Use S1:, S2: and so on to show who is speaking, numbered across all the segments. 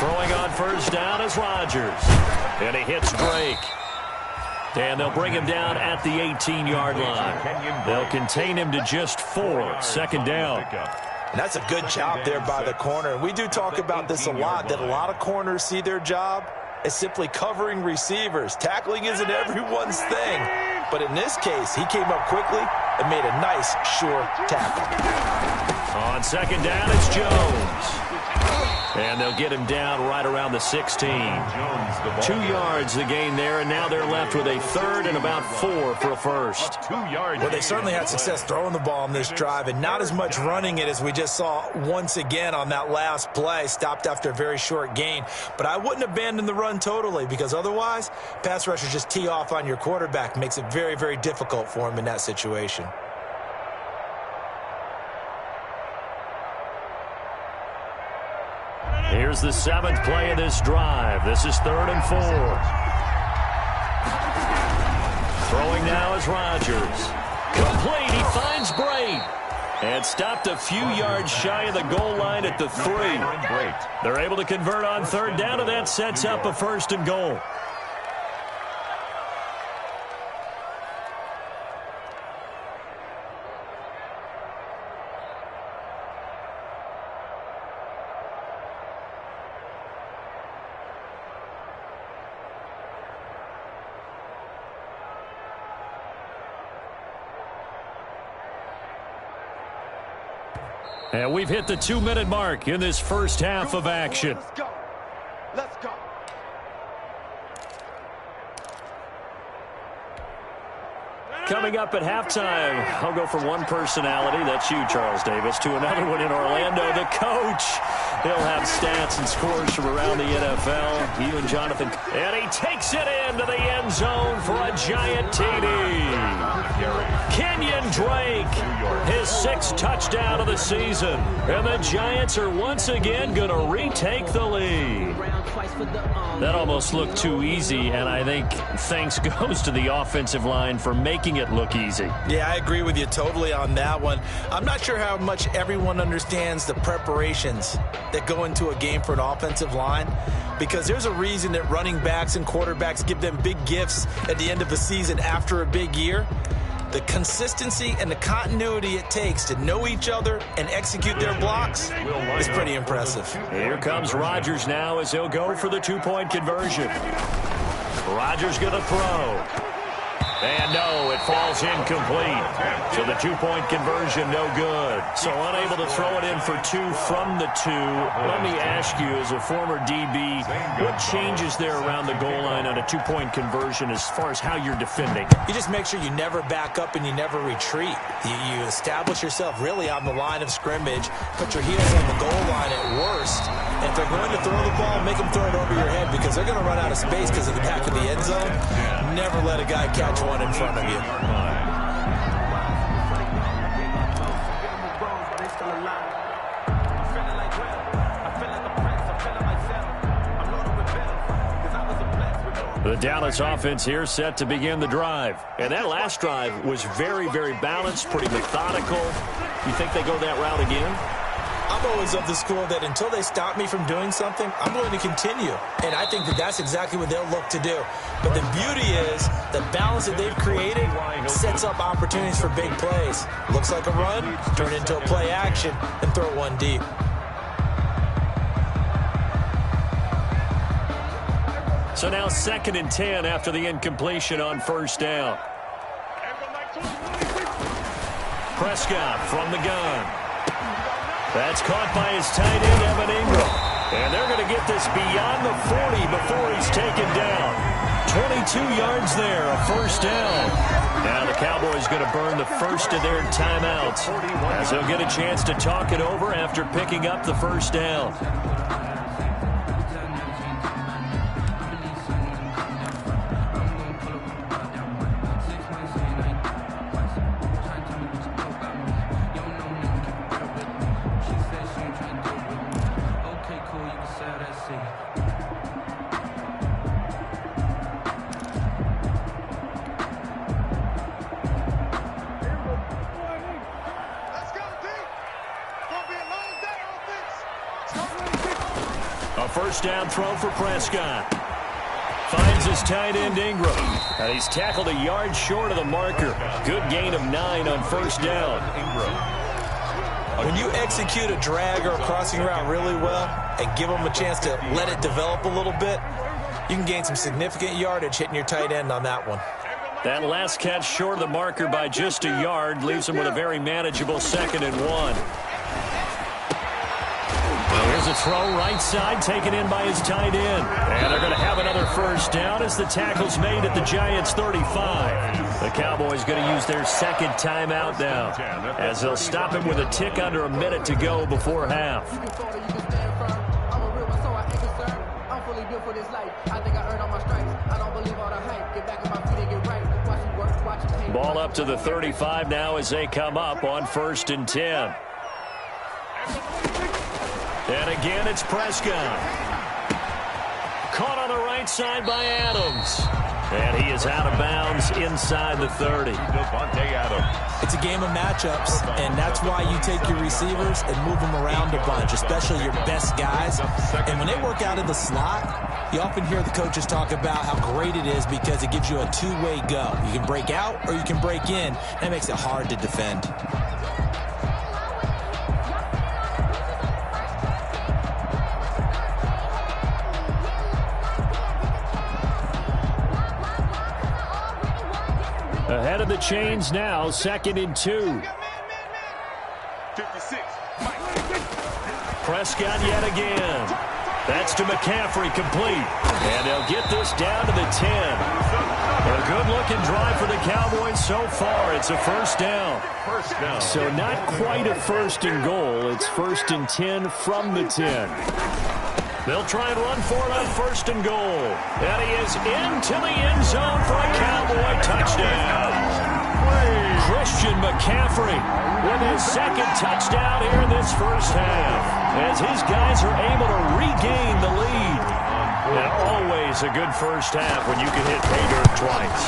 S1: Throwing on first down is Rodgers. And he hits Drake. And they'll bring him down at the 18-yard line. They'll contain him to just 4. Second down.
S2: And that's a good job there by the corner. We do talk about this a lot, that a lot of corners see their job as simply covering receivers. Tackling isn't everyone's thing. But in this case, he came up quickly and made a nice, sure tackle.
S1: On second down, it's Jones. And they'll get him down right around the 16. 2 yards the gain there, and now they're left with a third and about 4 for a first.
S2: Well, they certainly had success throwing the ball on this drive, and not as much running it as we just saw once again on that last play. Stopped after a very short gain. But I wouldn't abandon the run totally, because otherwise, pass rushers just tee off on your quarterback. Makes it very, very difficult for him in that situation.
S1: Here's the 7th play of this drive. This is 3rd and 4. Throwing now is Rodgers. Complete. He finds Bray. And stopped a few yards shy of the goal line at the 3. They're able to convert on 3rd down, and that sets up a 1st and goal. And we've hit the 2-minute mark in this first half of action.
S3: Let's go. Let's go.
S1: Coming up at halftime, I'll go from one personality, that's you, Charles Davis, to another one in Orlando, the coach. He'll have stats and scores from around the NFL. You and Jonathan. And he takes it into the end zone for a giant TD. Kenyon Drake, his 6th touchdown of the season. And the Giants are once again going to retake the lead. That almost looked too easy, and I think thanks goes to the offensive line for making it look easy.
S2: Yeah, I agree with you totally on that one. I'm not sure how much everyone understands the preparations that go into a game for an offensive line, because there's a reason that running backs and quarterbacks give them big gifts at the end of the season after a big year. The consistency and the continuity it takes to know each other and execute their blocks is pretty impressive.
S1: Here comes Rodgers now as he'll go for the 2-point conversion. Rodgers going to throw. And no, it falls incomplete. So the 2-point conversion, no good. So unable to throw it in for 2 from the 2. Let me ask you, as a former DB, what changes there around the goal line on a 2-point conversion as far as how you're defending?
S2: You just make sure you never back up and you never retreat. You establish yourself really on the line of scrimmage, put your heels on the goal line at worst. And if they're going to throw the ball, make them throw it over your head, because they're going to run out of space because of the back of the end zone. Never let a guy catch one in front of you.
S1: The Dallas offense here set to begin the drive. And that last drive was very, very balanced, pretty methodical. You think they go that route again?
S2: I'm always of the school that until they stop me from doing something, I'm going to continue. And I think that that's exactly what they'll look to do. But the beauty is the balance that they've created sets up opportunities for big plays. Looks like a run, turn into a play action, and throw one deep.
S1: So now 2nd and 10 after the incompletion on first down. Prescott from the gun. That's caught by his tight end, Evan Ingram. And they're going to get this beyond the 40 before he's taken down. 22 yards there, a first down. Now the Cowboys going to burn the first of their timeouts, as they'll get a chance to talk it over after picking up the first down. first down throw for Prescott. Finds his tight end Ingram. And he's tackled a yard short of the marker. Good gain of 9 on first down.
S2: When you execute a drag or a crossing route really well and give them a chance to let it develop a little bit, you can gain some significant yardage hitting your tight end on that one.
S1: That last catch short of the marker by just a yard leaves him with a very manageable 2nd and 1. Here's a throw right side taken in by his tight end. And they're going to have another first down as the tackle's made at the Giants' 35. The Cowboys going to use their 2nd timeout now as they'll stop him with a tick under a minute to go before half. Ball up to the 35 now as they come up on 1st and 10. And again, it's Prescott. Caught on the right side by Adams. And he is out of bounds inside the 30.
S2: It's a game of matchups, and that's why you take your receivers and move them around a bunch, especially your best guys. And when they work out of the slot, you often hear the coaches talk about how great it is because it gives you a two-way go. You can break out or you can break in. That makes it hard to defend.
S1: Ahead of the chains now, 2nd and 2. Prescott yet again. That's to McCaffrey, complete. And they'll get this down to the 10. A good-looking drive for the Cowboys so far. It's a first down. So not quite a 1st and goal. It's 1st and 10 from the 10. They'll try and run for it on 1st and goal. And he is into the end zone for a Cowboy touchdown. Christian McCaffrey with his 2nd touchdown here in this first half, as his guys are able to regain the lead. And always a good first half when you can hit pay dirt twice.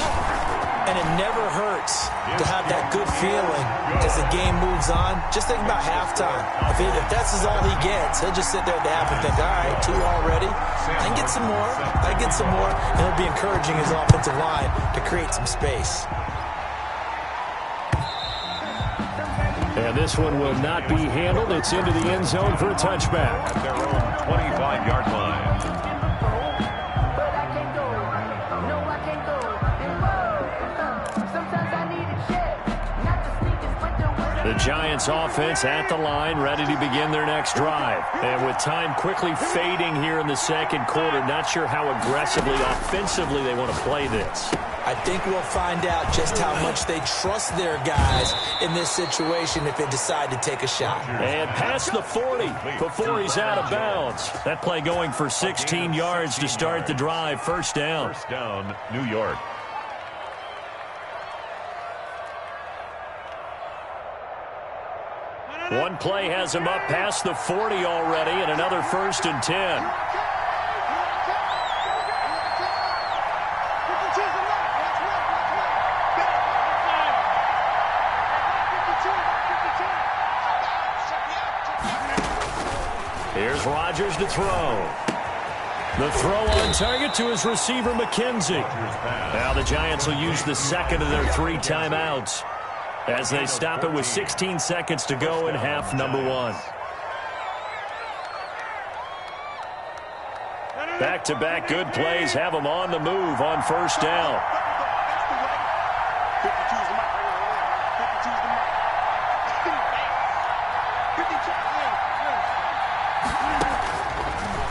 S2: And it never hurts to have that good feeling as the game moves on. Just think about halftime. If that's all he gets, he'll just sit there at the half and think, all right, 2 already. I can get some more. I get some more. And he'll be encouraging his offensive line to create some space.
S1: And this one will not be handled. It's into the end zone for a touchback.
S4: At their own 25-yard line.
S1: The Giants offense at the line, ready to begin their next drive. And with time quickly fading here in the 2nd quarter, not sure how aggressively, offensively they want to play this.
S2: I think we'll find out just how much they trust their guys in this situation if they decide to take a shot.
S1: And past the 40 before he's out of bounds. That play going for 16 yards to start the drive. First down.
S4: First down, New York.
S1: One play has him up past the 40 already, and another 1st and 10. Here's Rodgers to throw. The throw on target to his receiver, McKenzie. Now the Giants will use the 2nd of their 3 timeouts as they stop it with 16 seconds to go in half number 1. Back-to-back good plays have them on the move on first down.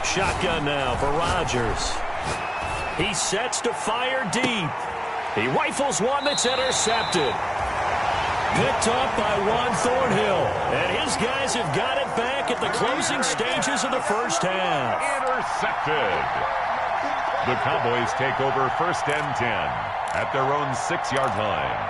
S1: Shotgun now for Rodgers. He sets to fire deep. He rifles one that's intercepted. Picked up by Juan Thornhill. And his guys have got it back at the closing stages of the first half.
S4: Intercepted. The Cowboys take over 1st and 10 at their own 6-yard line.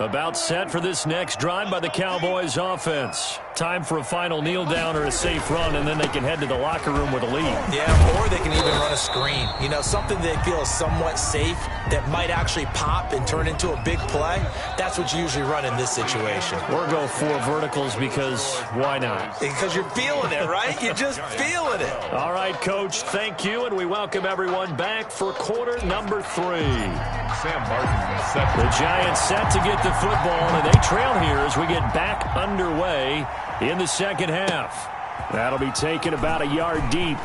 S1: About set for this next drive by the Cowboys offense. Time for a final kneel down or a safe run, and then they can head to the locker room with a lead.
S2: Yeah, or they can even run a screen. You know, something they feel somewhat safe that might actually pop and turn into a big play. That's what you usually run in this situation.
S1: Or go 4 verticals because why not?
S2: Because you're feeling it, right? You're just feeling it.
S1: All right, Coach, thank you, and we welcome everyone back for quarter number 3.
S4: Sam Martin set.
S1: The Giants set to get the football, and they trail here as we get back underway in the second half. That'll be taken about a yard deep.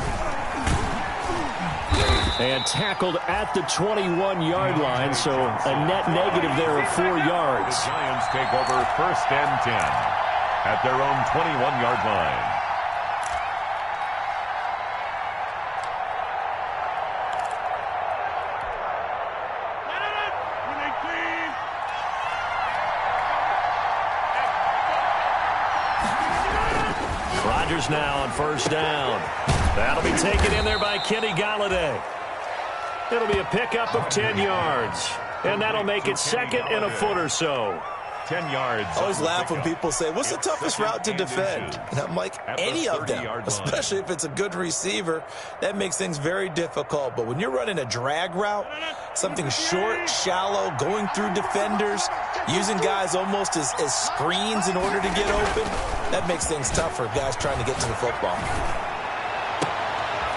S1: And tackled at the 21-yard line, so a net negative there of 4 yards.
S4: The Giants take over 1st and 10 at their own 21-yard line.
S1: Rodgers now on 1st down. That'll be taken in there by Kenny Golladay. It'll be a pickup of 10 yards. And that'll make it 2nd and a foot or so.
S4: 10 yards.
S2: I always laugh when people say, what's the toughest route to defend? And I'm like, any of them, especially if it's a good receiver. That makes things very difficult. But when you're running a drag route, something short, shallow, going through defenders, using guys almost as screens in order to get open, that makes things tough for guys trying to get to the football.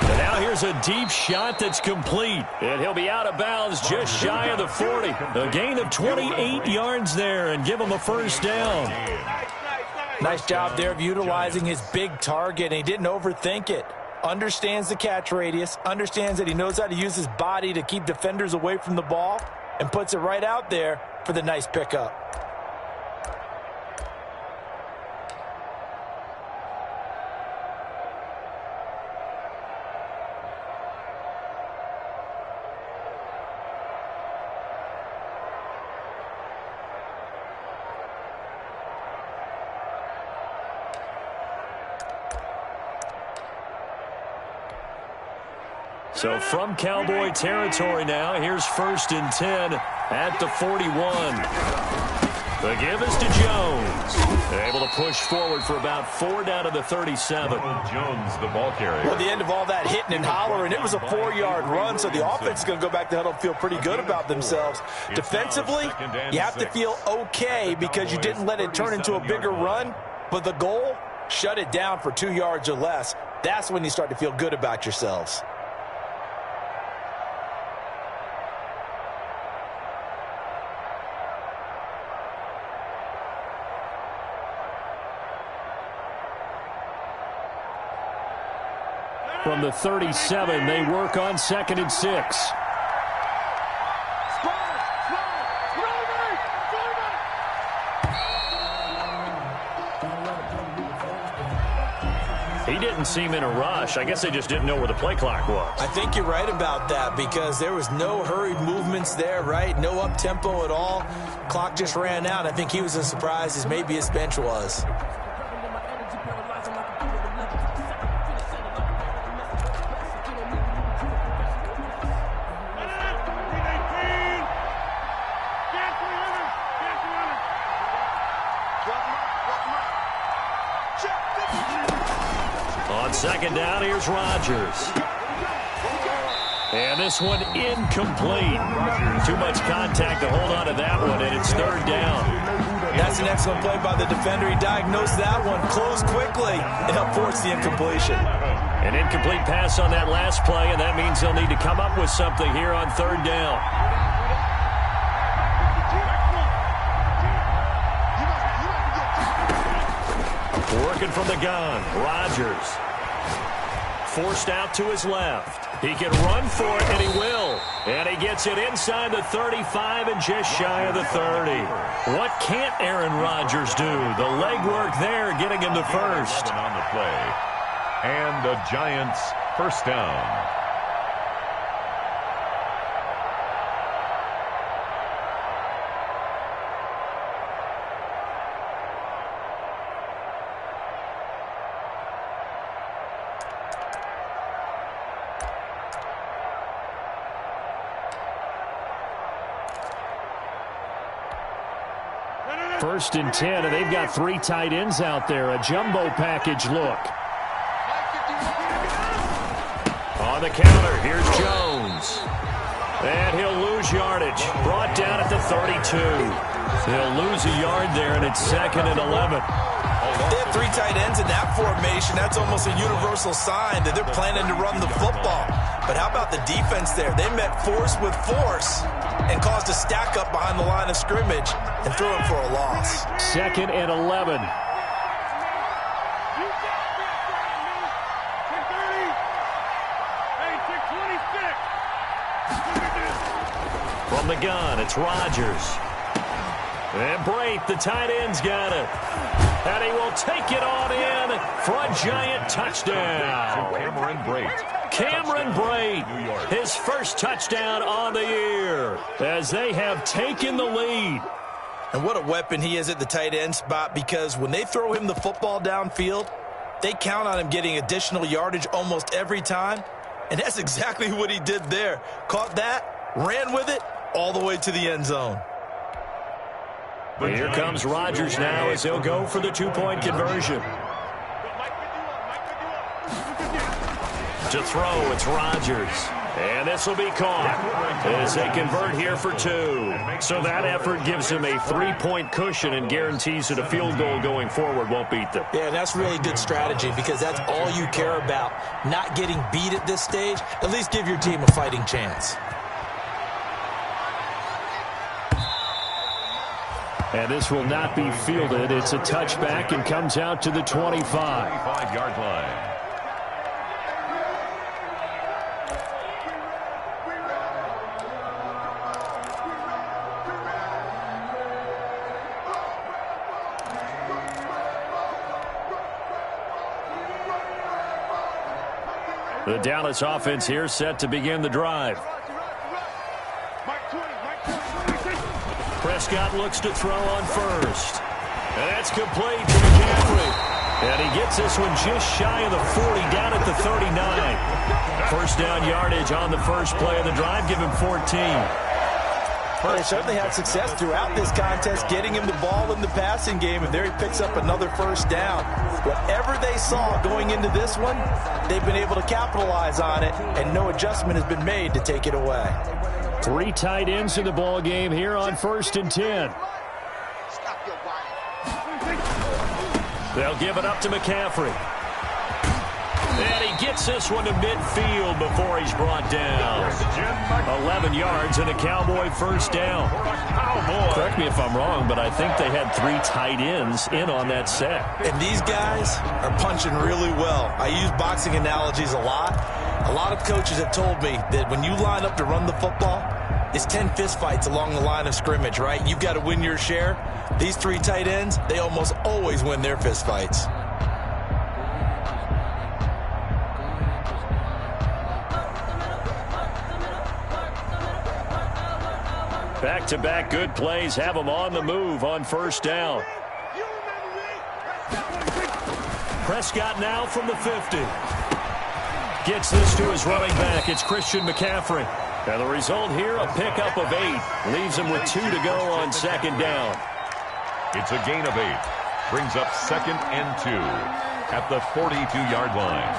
S1: And now here's a deep shot that's complete. And he'll be out of bounds just shy of the 40. A gain of 28 yards there and give him a 1st down.
S2: Nice job there of utilizing his big target, and he didn't overthink it. Understands the catch radius, understands that he knows how to use his body to keep defenders away from the ball, and puts it right out there for the nice pickup.
S1: So from Cowboy territory now, here's 1st and 10 at the 41. The give is to Jones. Able to push forward for about 4 down to the 37.
S4: Jones, the ball carrier.
S2: Well, at the end of all that hitting and hollering, it was a 4-yard run, so the offense is going to go back to huddle and feel pretty good about themselves. Defensively, you have to feel okay because you didn't let it turn into a bigger run, but the goal, shut it down for 2 yards or less. That's when you start to feel good about yourselves.
S1: From the 37, they work on 2nd and 6. He didn't seem in a rush. I guess they just didn't know where the play clock was.
S2: I think you're right about that because there was no hurried movements there, right? No up-tempo at all. Clock just ran out. I think he was as surprised as maybe his bench was.
S1: On 2nd down, here's Rodgers. And this one incomplete. Too much contact to hold on to that one, and it's 3rd down.
S2: That's an excellent play by the defender. He diagnosed that one, closed quickly, and helped force the incompletion.
S1: An incomplete pass on that last play, and that means they'll need to come up with something here on 3rd down. Working from the gun, Rodgers. Forced out to his left. He can run for it, and he will. And he gets it inside the 35 and just shy of the 30. What can't Aaron Rodgers do? The legwork there getting him the first.
S4: On the play. And the Giants 1st down.
S1: First and 10, and they've got 3 tight ends out there. A jumbo package look. On the counter, here's Jones. And he'll lose yardage. Brought down at the 32. He'll lose a yard there, and it's 2nd and 11.
S2: They have 3 tight ends in that formation. That's almost a universal sign that they're planning to run the football. But how about the defense there? They met force with force and caused a stack up behind the line of scrimmage and threw him for a loss.
S1: 2nd and 11. From the gun, it's Rodgers. And Brate, the tight end's got it. And he will take it on in for a giant touchdown. Cameron Brate, his first touchdown on the year as they have taken the lead.
S2: And what a weapon he is at the tight end spot, because when they throw him the football downfield, they count on him getting additional yardage almost every time. And that's exactly what he did there. Caught that, ran with it, all the way to the end zone.
S1: Here comes Rodgers now as he'll go for the 2-point conversion. To throw, it's Rodgers. And this will be caught as they convert here for 2. So that effort gives him a 3-point cushion and guarantees that a field goal going forward won't beat them.
S2: Yeah, that's really good strategy, because that's all you care about. Not getting beat at this stage. At least give your team a fighting chance.
S1: And this will not be fielded. It's a touchback and comes out to the 25.
S4: 25-yard line.
S1: The Dallas offense here set to begin the drive. Prescott looks to throw on first. And that's complete to McCaffrey. And he gets this one just shy of the 40, down at the 39. First down yardage on the first play of the drive, give him 14.
S2: They certainly had success throughout this contest, getting him the ball in the passing game, and there he picks up another first down. Whatever they saw going into this one, they've been able to capitalize on it, and no adjustment has been made to take it away.
S1: 3 tight ends in the ball game here on 1st and 10. They'll give it up to McCaffrey. And he gets this one to midfield before he's brought down. 11 yards and a Cowboy first down. Correct me if I'm wrong, but I think they had 3 tight ends in on that set.
S2: And these guys are punching really well. I use boxing analogies a lot. A lot of coaches have told me that when you line up to run the football, it's 10 fistfights along the line of scrimmage, right? You've got to win your share. These 3 tight ends, they almost always win their fistfights.
S1: Back-to-back good plays have them on the move on first down. Prescott now from the 50. Gets this to his running back. It's Christian McCaffrey. And the result here, a pickup of 8. Leaves him with 2 to go on second down.
S4: It's a gain of 8. Brings up 2nd and 2 at the 42-yard line.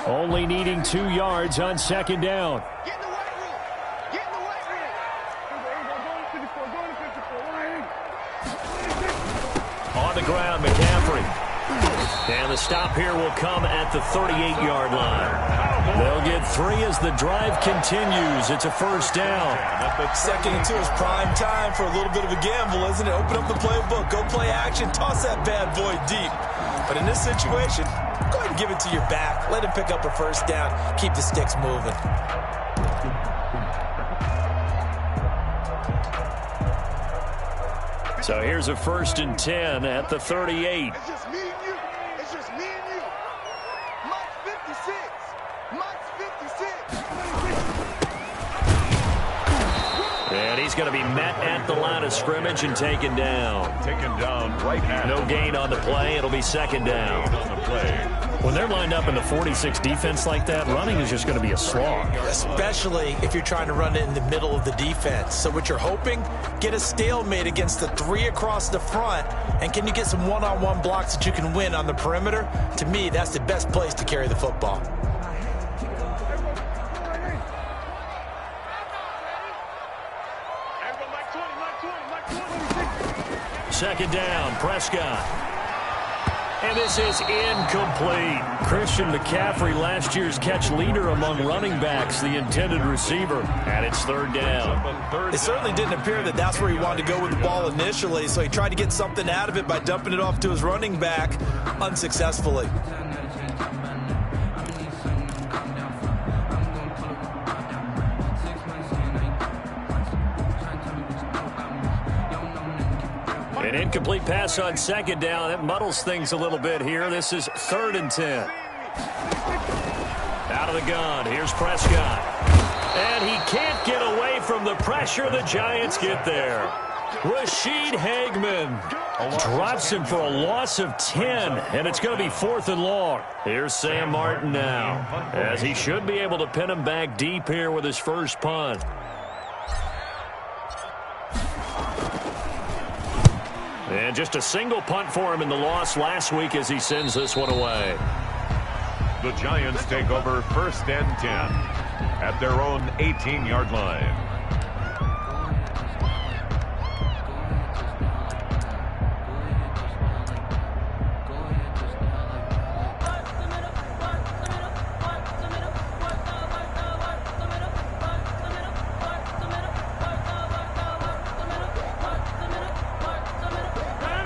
S1: Only needing 2 yards on second down. On the ground, McCaffrey. And the stop here will come at the 38-yard line. They'll get 3 as the drive continues. It's a first down.
S2: 2nd and 2 is prime time for a little bit of a gamble, isn't it? Open up the playbook, go play action, toss that bad boy deep. But in this situation, go ahead and give it to your back. Let him pick up a first down. Keep the sticks moving.
S1: So here's a 1st and 10 at the 38.
S3: It's just me and you. It's just me and you. Mike's 56. Mike's 56.
S1: And he's going to be met at the line of scrimmage and taken down.
S4: Taken down right now.
S1: No gain on the play. It'll be second down.
S4: On the play.
S1: When they're lined up in the 46 defense like that, running is just going to be a slog.
S2: Especially if you're trying to run it in the middle of the defense. So what you're hoping, get a stalemate against the 3 across the front, and can you get some one-on-one blocks that you can win on the perimeter? To me, that's the best place to carry the football.
S1: Second down, Prescott. And this is incomplete. Christian McCaffrey, last year's catch leader among running backs, the intended receiver. And it's third down.
S2: It certainly didn't appear that that's where he wanted to go with the ball initially, so he tried to get something out of it by dumping it off to his running back unsuccessfully.
S1: An incomplete pass on second down. It muddles things a little bit here. This is 3rd and 10. Out of the gun. Here's Prescott. And he can't get away from the pressure. The Giants get there. Rashid Hageman drops him for a loss of 10, and it's going to be 4th and long. Here's Sam Martin now, as he should be able to pin him back deep here with his first punt. And just a single punt for him in the loss last week as he sends this one away.
S4: The Giants take over 1st and 10 at their own 18-yard line.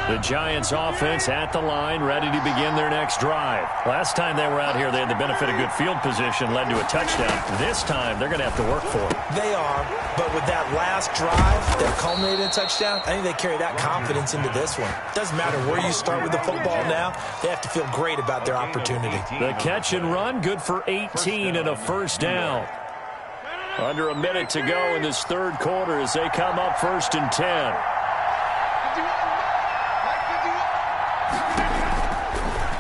S1: The Giants offense at the line, ready to begin their next drive. Last time they were out here, they had the benefit of good field position, led to a touchdown. This time, they're going to have to work for it.
S2: They are, but with that last drive that culminated in a touchdown, I think they carry that confidence into this one. Doesn't matter where you start with the football now, they have to feel great about their opportunity.
S1: The catch and run, good for 18 and a first down. Under a minute to go in this third quarter as they come up 1st and 10.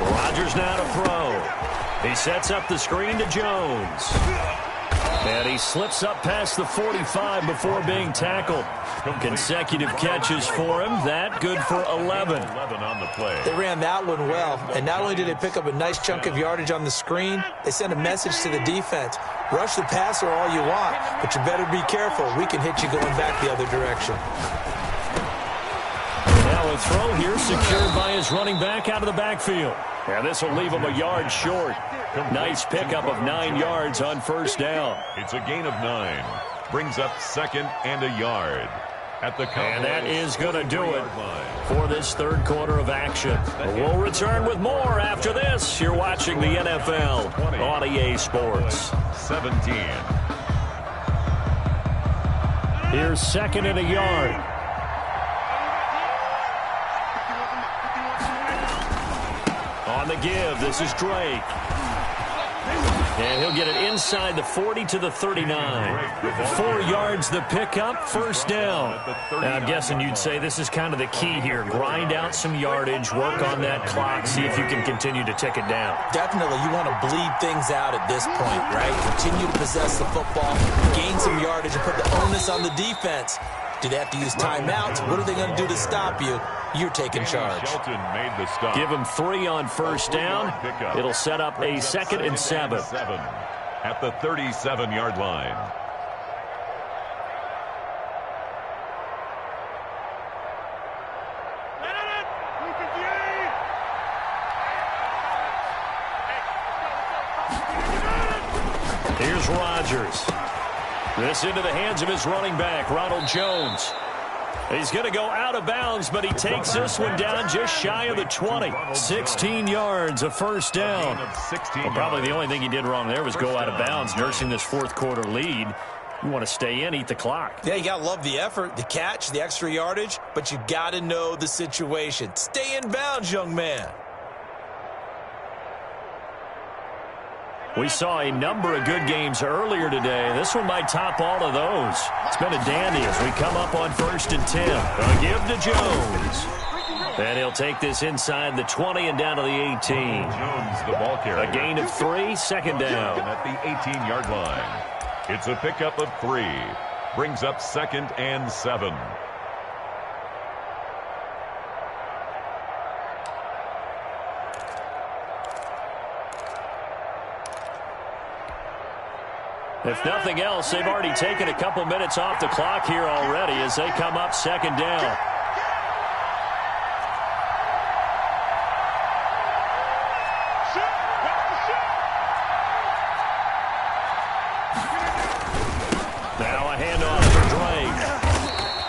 S1: Rodgers now to throw. He sets up the screen to Jones. And he slips up past the 45 before being tackled. Consecutive catches for him. That good for 11.
S4: On the play.
S2: They ran that one well, and not only did they pick up a nice chunk of yardage on the screen, they sent a message to the defense. Rush the passer all you want, but you better be careful. We can hit you going back the other direction.
S1: Now a throw here secured by his running back out of the backfield. And this will leave him a yard short. Nice pickup of 9 yards on first down.
S4: It's a gain of 9. Brings up 2nd and a yard. At the
S1: and that is going to do it for this third quarter of action. We'll return with more after this. You're watching the NFL on EA Sports.
S4: 17.
S1: Here's 2nd and a yard. On the give, this is Drake. And he'll get it inside the 40 to the 39. 4 yards the pickup, first down. Now, I'm guessing you'd say this is kind of the key here. Grind out some yardage, work on that clock, see if you can continue to tick it down.
S2: Definitely, you want to bleed things out at this point, right? Continue to possess the football, gain some yardage, and put the onus on the defense. Do they have to use timeouts? What are they going to do to stop you? You're taking charge.
S4: Shelton made the stop.
S1: Give him 3 on first down. It'll set up a 2nd and 7.
S4: At the 37-yard line.
S1: Here's Rodgers. This into the hands of his running back, Ronald Jones. He's going to go out of bounds, but he takes this one down just shy of the 20. 16 yards, a first down. Well, probably the only thing he did wrong there was go out of bounds, nursing this fourth quarter lead. You want to stay in, eat the clock.
S2: Yeah, you got to love the effort, the catch, the extra yardage, but you got to know the situation. Stay in bounds, young man.
S1: We saw a number of good games earlier today. This one might top all of those. It's been a dandy as we come up on 1st and 10. A give to Jones. And he'll take this inside the 20 and down to the 18.
S4: Jones, the ball carrier.
S1: A gain of 3, second down.
S4: At the 18-yard line. It's a pickup of 3. Brings up 2nd and 7.
S1: If nothing else, they've already taken a couple minutes off the clock here already as they come up 2nd down.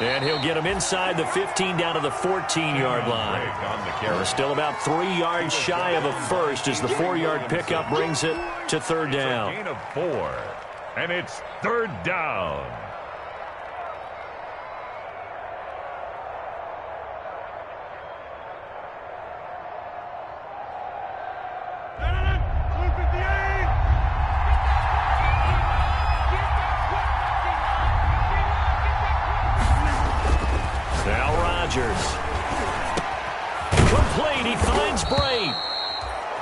S1: And he'll get him inside the 15 down to the 14-yard line. We're still about 3 yards shy of a first as the 4-yard pickup brings it to 3rd down.
S4: Gain of 4, and it's 3rd down.
S1: Complete. He finds Brait.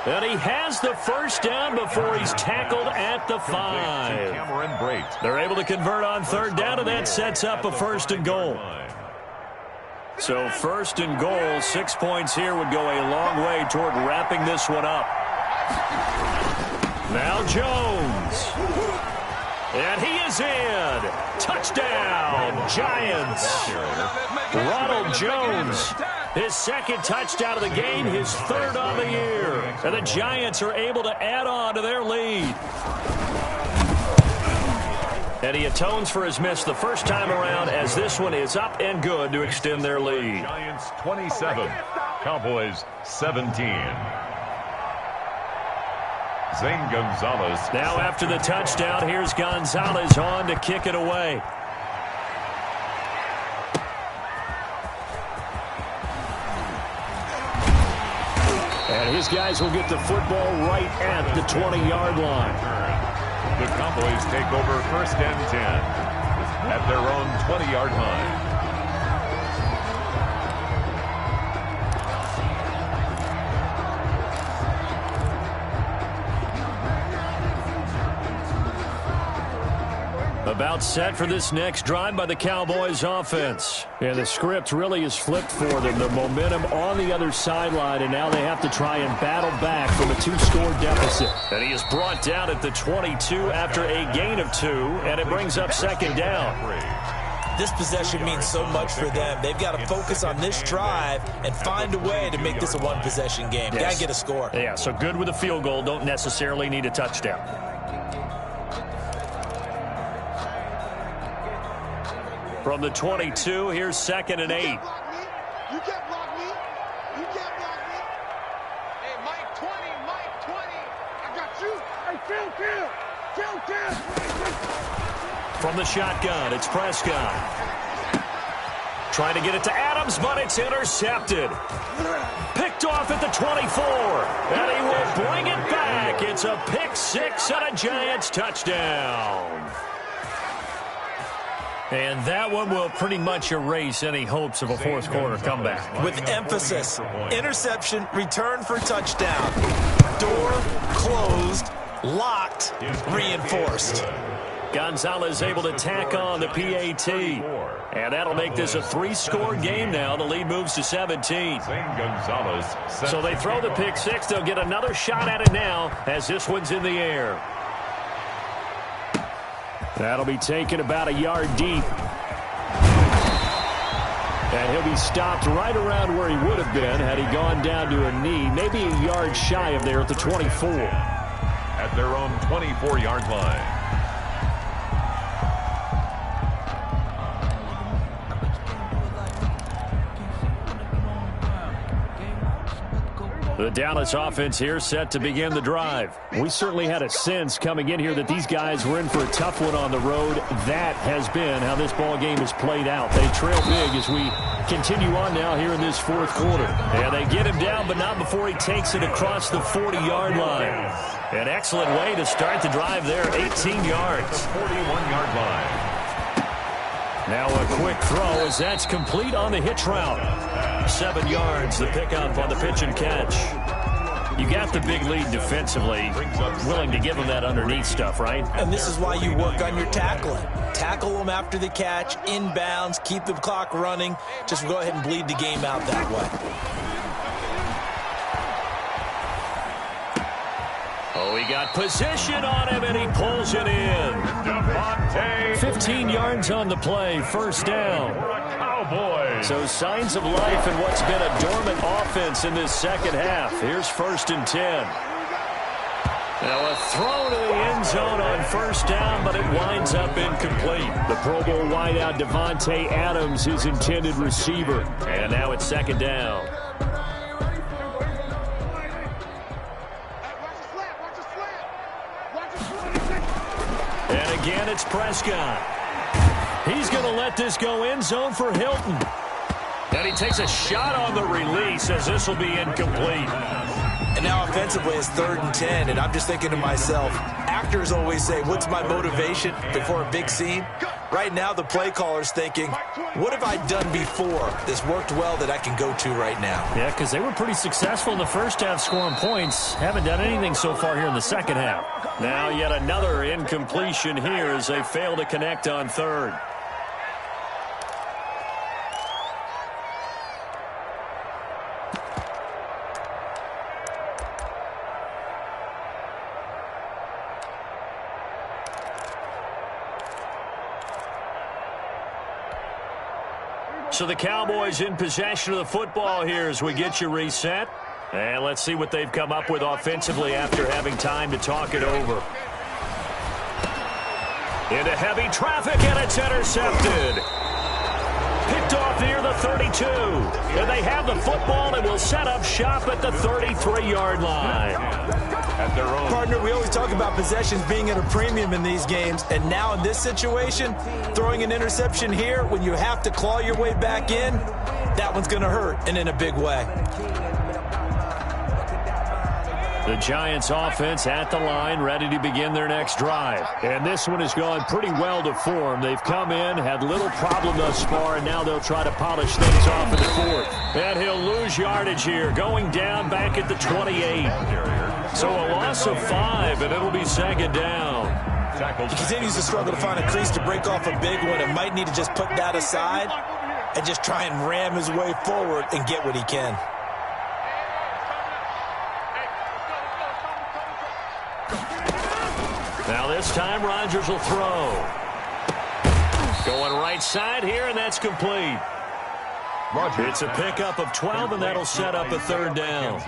S1: And he has the first down before he's tackled at the 5. They're able to convert on 3rd down, and that sets up a 1st and goal. So 1st and goal, 6 points here would go a long way toward wrapping this one up. Now Jones. And he is in. Touchdown, Giants. Ronald Jones, his 2nd touchdown of the game, his 3rd on the year. And the Giants are able to add on to their lead. And he atones for his miss the first time around as this one is up and good to extend their lead.
S4: Giants 27, Cowboys 17. Zane Gonzalez.
S1: Now after the touchdown, here's Gonzalez on to kick it away. And his guys will get the football right at the 20-yard line.
S4: The Cowboys take over 1st and 10 at their own 20-yard line.
S1: About set for this next drive by the Cowboys offense. And the script really is flipped for them. The momentum on the other sideline, and now they have to try and battle back from a 2-score deficit. And he is brought down at the 22 after a gain of 2, and it brings up 2nd down.
S2: This possession means so much for them. They've got to focus on this drive and find a way to make this a one-possession game. Got to get a score.
S1: Yeah, so good with a field goal. Don't necessarily need a touchdown. From the 22, here's 2nd and 8.
S3: You can't block me. You can't block me. Hey, Mike 20, Mike 20. I got you. Hey, kill.
S1: From the shotgun, it's Prescott. Trying to get it to Adams, but it's intercepted. Picked off at the 24. And he will bring it back. It's a pick 6 and a Giants touchdown. And that one will pretty much erase any hopes of a 4th quarter comeback.
S2: With emphasis, interception, return for touchdown. Door closed, locked, reinforced.
S1: Gonzalez able to tack on the PAT. And that'll make this a 3-score game now. The lead moves to 17. So they throw the pick 6. They'll get another shot at it now as this one's in the air. That'll be taken about a yard deep. And he'll be stopped right around where he would have been had he gone down to a knee, maybe a yard shy of there at the 24.
S4: At their own 24-yard line.
S1: The Dallas offense here set to begin the drive. We certainly had a sense coming in here that these guys were in for a tough one on the road. That has been how this ball game has played out. They trail big as we continue on now here in this 4th quarter. And they get him down, but not before he takes it across the 40-yard line. An excellent way to start the drive there, 18 yards.
S4: 41-yard line.
S1: Now a quick throw as that's complete on the hitch route. 7 yards, the pickup on the pitch and catch. You got the big lead defensively, willing to give them that underneath stuff, right?
S2: And this is why you work on your tackling. Tackle them after the catch, inbounds, keep the clock running. Just go ahead and bleed the game out that way.
S1: Oh, he got position on him, and he pulls it in. 15 yards on the play, first down.
S4: Cowboys.
S1: So signs of life in what's been a dormant offense in this second half. Here's 1st and 10. Now a throw to the end zone on first down, but it winds up incomplete. The Pro Bowl wideout Devontae Adams, his intended receiver. And now it's 2nd down. And again, it's Prescott. He's going to let this go end zone for Hilton. And he takes a shot on the release as this will be incomplete.
S2: And now offensively it's 3rd and 10, and I'm just thinking to myself, actors always say, what's my motivation before a big scene? Right now the play caller's thinking, what have I done before this worked well that I can go to right now?
S1: Yeah, because they were pretty successful in the first half scoring points. Haven't done anything so far here in the second half. Now yet another incompletion here as they fail to connect on 3rd. So the Cowboys in possession of the football here as we get you reset. And let's see what they've come up with offensively after having time to talk it over. Into heavy traffic, and it's intercepted. Picked off near the 32. And they have the football and will set up shop at the 33-yard line.
S4: At their own.
S2: Partner, we always talk about possessions being at a premium in these games, and now in this situation, throwing an interception here when you have to claw your way back in, that one's going to hurt, and in a big way.
S1: The Giants offense at the line, ready to begin their next drive. And this one has gone pretty well to form. They've come in, had little problem thus far, and now they'll try to polish things off in the 4th. And he'll lose yardage here, going down back at the 28. So a loss of 5, and it'll be 2nd down.
S2: He continues to struggle to find a crease to break off a big one, and might need to just put that aside and just try and ram his way forward and get what he can.
S1: Now this time Rodgers will throw. Going right side here, and that's complete. It's a pickup of 12, and that'll set up a 3rd down.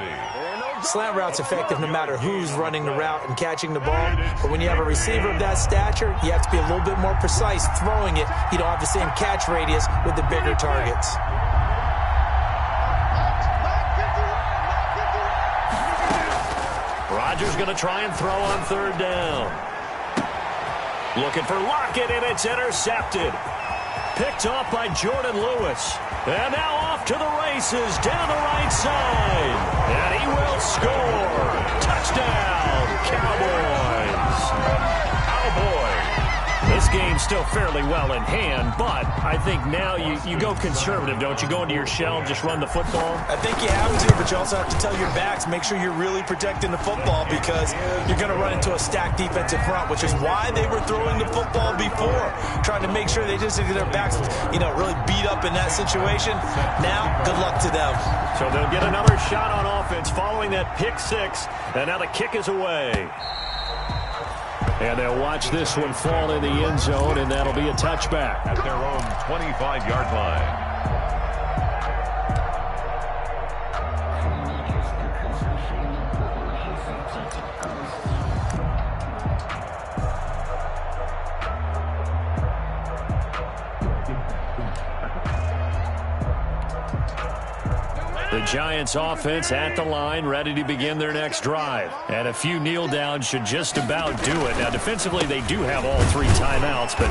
S2: Slant route's effective no matter who's running the route and catching the ball. But when you have a receiver of that stature, you have to be a little bit more precise throwing it. You don't have the same catch radius with the bigger targets.
S1: Rodgers going to try and throw on 3rd down. Looking for Lockett, and it's intercepted. Picked off by Jordan Lewis. And now off to the races down the right side. And he will score. Touchdown, Cowboys. This game's still fairly well in hand, but I think now you go conservative, don't you? Go into your shell and just run the football?
S2: I think you have to, but you also have to tell your backs, make sure you're really protecting the football because you're going to run into a stacked defensive front, which is why they were throwing the football before, trying to make sure they just get their backs, really beat up in that situation. Now, good luck to them.
S1: So they'll get another shot on offense following that pick 6, and now the kick is away. And they'll watch this one fall in the end zone, and that'll be a touchback.
S4: At their own 25-yard line.
S1: The Giants offense at the line, ready to begin their next drive. And a few kneel downs should just about do it. Now, defensively, they do have all 3 timeouts, but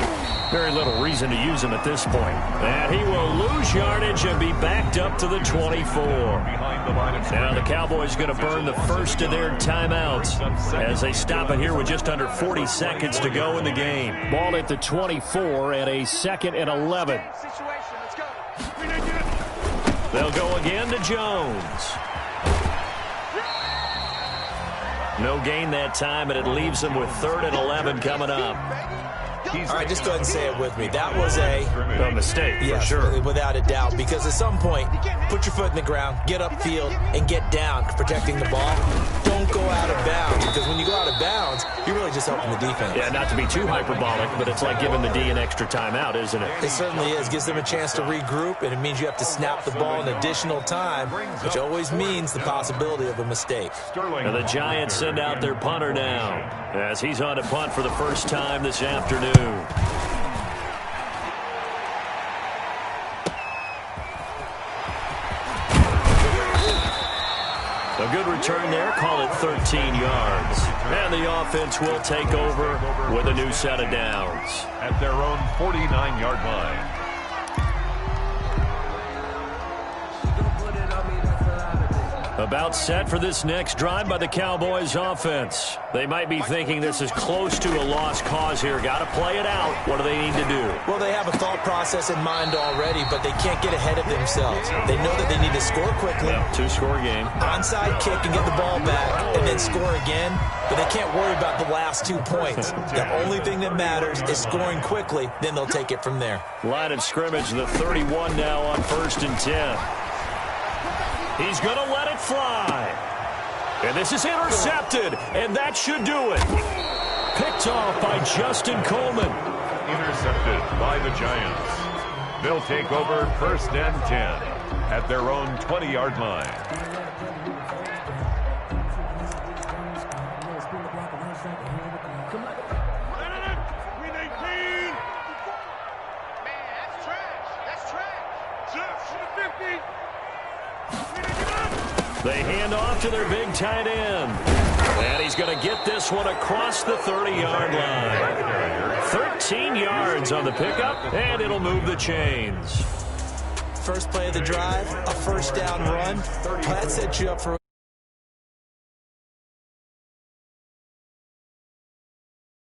S1: very little reason to use them at this point. And he will lose yardage and be backed up to the 24. Now the Cowboys going to burn the first of their timeouts as they stop it here with just under 40 seconds to go in the game. Ball at the 24 and a 2nd and 11. They'll go again to Jones. No gain that time, and it leaves them with 3rd and 11 coming up.
S2: All right, just go ahead and say it with me. That was
S1: a mistake,
S2: for sure. Without a doubt, because at some point, put your foot in the ground, get upfield, and get down, protecting the ball. Don't go out of bounds, because when you go out of bounds, you're really just helping the defense.
S1: Yeah, not to be too hyperbolic, but it's like giving the D an extra timeout, isn't it?
S2: It certainly is. Gives them a chance to regroup, and it means you have to snap the ball an additional time, which always means the possibility of a mistake.
S1: And the Giants send out their punter now, as he's on to punt for the first time this afternoon. A good return there, call it 13 yards. And the offense will take over with a new set of downs.
S4: At their own 49-yard line.
S1: About set for this next drive by the Cowboys offense. They might be thinking this is close to a lost cause here. Got to play it out. What do they need to do?
S2: Well, they have a thought process in mind already, but they can't get ahead of themselves. They know that they need to score quickly.
S1: Yep, 2-score game.
S2: Onside kick and get the ball back and then score again, but they can't worry about the last 2 points. The only thing that matters is scoring quickly, then they'll take it from there.
S1: Line of scrimmage, the 31 now on 1st and 10. He's going to let it fly. And this is intercepted, and that should do it. Picked off by Justin Coleman.
S4: Intercepted by the Giants. They'll take over 1st and 10 at their own 20-yard line.
S1: They hand off to their big tight end. And he's going to get this one across the 30-yard line. 13 yards on the pickup, and it'll move the chains.
S2: First play of the drive, a 1st down run. That sets you up for